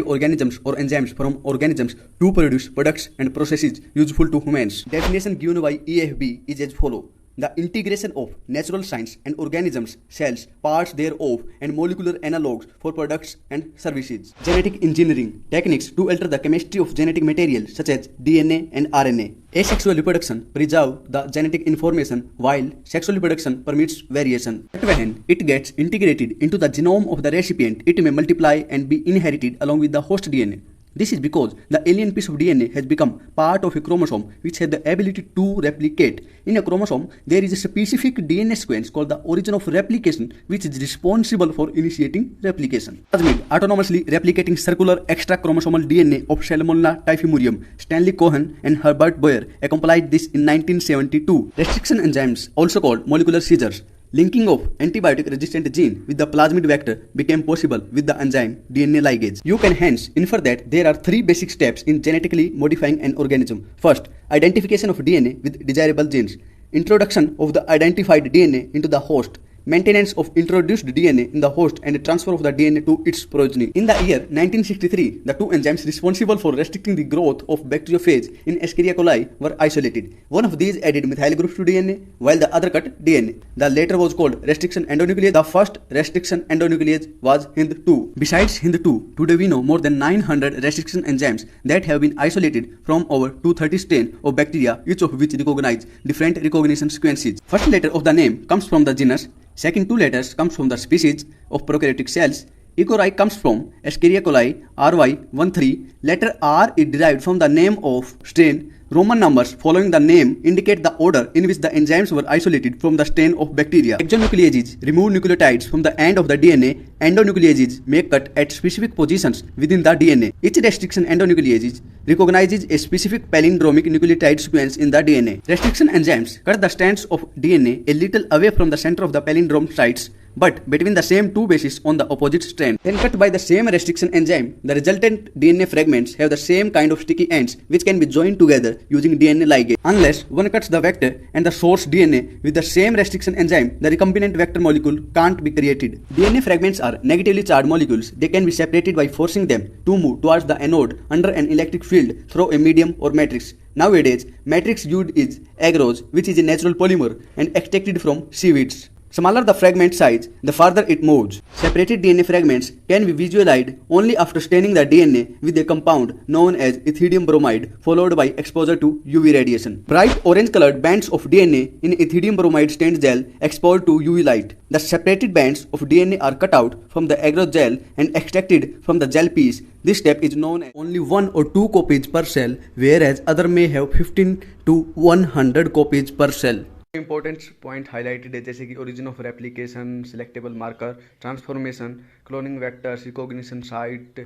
organisms or enzymes from organisms to produce products and processes useful to humans. Definition given by EFB is as follows. The integration of natural science and organisms, cells, parts thereof, and molecular analogues for products and services. Genetic engineering techniques to alter the chemistry of genetic material such as DNA and RNA. Asexual reproduction preserves the genetic information while sexual reproduction permits variation. But when it gets integrated into the genome of the recipient, it may multiply and be inherited along with the host DNA. This is because the alien piece of DNA has become part of a chromosome which has the ability to replicate. In a chromosome, there is a specific DNA sequence called the origin of replication which is responsible for initiating replication. Plasmid autonomously replicating circular extrachromosomal DNA of Salmonella typhimurium. Stanley Cohen and Herbert Boyer accomplished this in 1972. Restriction enzymes, also called molecular seizures, linking of antibiotic-resistant gene with the plasmid vector became possible with the enzyme DNA ligase. You can hence infer that there are three basic steps in genetically modifying an organism. First, identification of DNA with desirable genes. Introduction of the identified DNA into the host. Maintenance of introduced DNA in the host and transfer of the DNA to its progeny. In the year 1963, the two enzymes responsible for restricting the growth of bacteriophage in Escherichia coli were isolated. One of these added methyl groups to DNA, while the other cut DNA. The latter was called restriction endonuclease. The first restriction endonuclease was Hind2. Besides Hind2, today we know more than 900 restriction enzymes that have been isolated from over 230 strains of bacteria, each of which recognize different recognition sequences. First letter of the name comes from the genus. Second two letters comes from the species of prokaryotic cells. E. coli comes from Escherichia coli RY13. Letter R is derived from the name of strain. Roman numbers following the name indicate the order in which the enzymes were isolated from the strain of bacteria. Exonucleases remove nucleotides from the end of the DNA. Endonucleases make cut at specific positions within the DNA. Each restriction endonuclease recognizes a specific palindromic nucleotide sequence in the DNA. Restriction enzymes cut the strands of DNA a little away from the center of the palindrome sites, but between the same two bases on the opposite strand. Then cut by the same restriction enzyme, the resultant DNA fragments have the same kind of sticky ends which can be joined together using DNA ligase. Unless one cuts the vector and the source DNA with the same restriction enzyme, the recombinant vector molecule can't be created. DNA fragments are negatively charged molecules. They can be separated by forcing them to move towards the anode under an electric field through a medium or matrix. Nowadays, matrix used is agarose, which is a natural polymer and extracted from seaweeds. Smaller the fragment size, the farther it moves. Separated DNA fragments can be visualized only after staining the DNA with a compound known as ethidium bromide, followed by exposure to UV radiation. Bright orange-colored bands of DNA in ethidium bromide stained gel exposed to UV light. The separated bands of DNA are cut out from the agarose gel and extracted from the gel piece. This step is known as only 1 or 2 copies per cell, whereas other may have 15 to 100 copies per cell. Important point highlighted है जैसे कि origin of replication, selectable marker, transformation, cloning vectors, recognition site,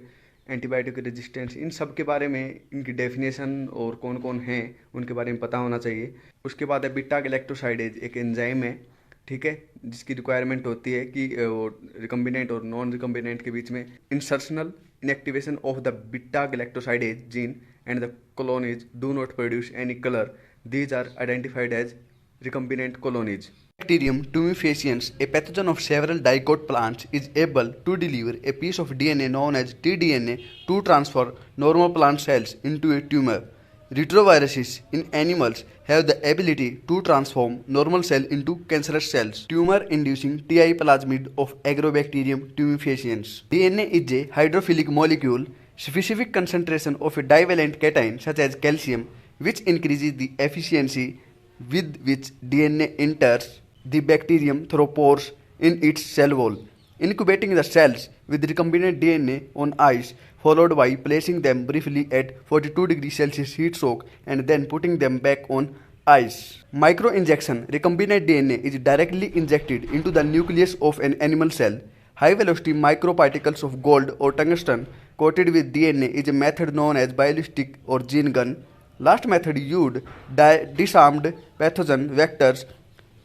antibiotic resistance, इन सब के बारे में इनकी definition और कौन कौन हैं उनके बारे में पता होना चाहिए। उसके बाद है बीटा गैलेक्टोसाइडेज, एक एंजाइम है, ठीक है, जिसकी रिक्वायरमेंट होती है कि रिकम्बिनेंट और नॉन रिकम्बिनेंट के बीच में insertional inactivation of the beta galactosidase gene and the colonies do not produce any color. These are identified as recombinant colonies. Bacterium tumefaciens, a pathogen of several dicot plants, is able to deliver a piece of DNA known as tDNA to transfer normal plant cells into a tumor. Retroviruses in animals have the ability to transform normal cell into cancerous cells, tumor-inducing TI plasmid of Agrobacterium tumefaciens. DNA is a hydrophilic molecule, specific concentration of a divalent cation such as calcium, which increases the efficiency with which DNA enters the bacterium through pores in its cell wall, incubating the cells with recombinant DNA on ice, followed by placing them briefly at 42 degrees Celsius heat soak and then putting them back on ice. Microinjection recombinant DNA is directly injected into the nucleus of an animal cell. High velocity microparticles of gold or tungsten coated with DNA is a method known as ballistic or gene gun. Last method used disarmed pathogen vectors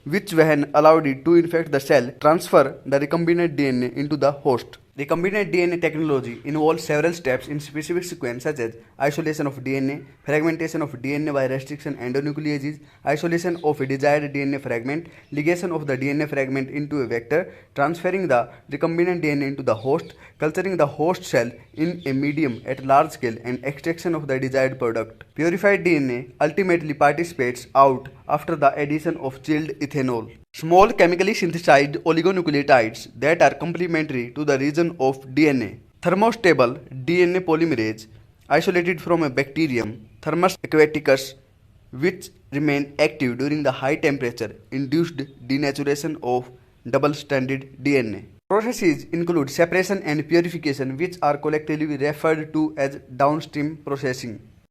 which, when allowed to infect the cell, transfer the recombinant DNA into the host. Recombinant DNA technology involves several steps in specific sequence such as isolation of DNA, fragmentation of DNA by restriction endonucleases, isolation of a desired DNA fragment, ligation of the DNA fragment into a vector, transferring the recombinant DNA into the host, culturing the host cell in a medium at large scale and extraction of the desired product. Purified DNA ultimately participates out after the addition of chilled ethanol. Small chemically synthesized oligonucleotides that are complementary to the region of DNA. Thermostable DNA polymerase isolated from a bacterium, Thermus aquaticus, which remain active during the high temperature induced denaturation of double-stranded DNA. Processes include separation and purification, which are collectively referred to as downstream processing.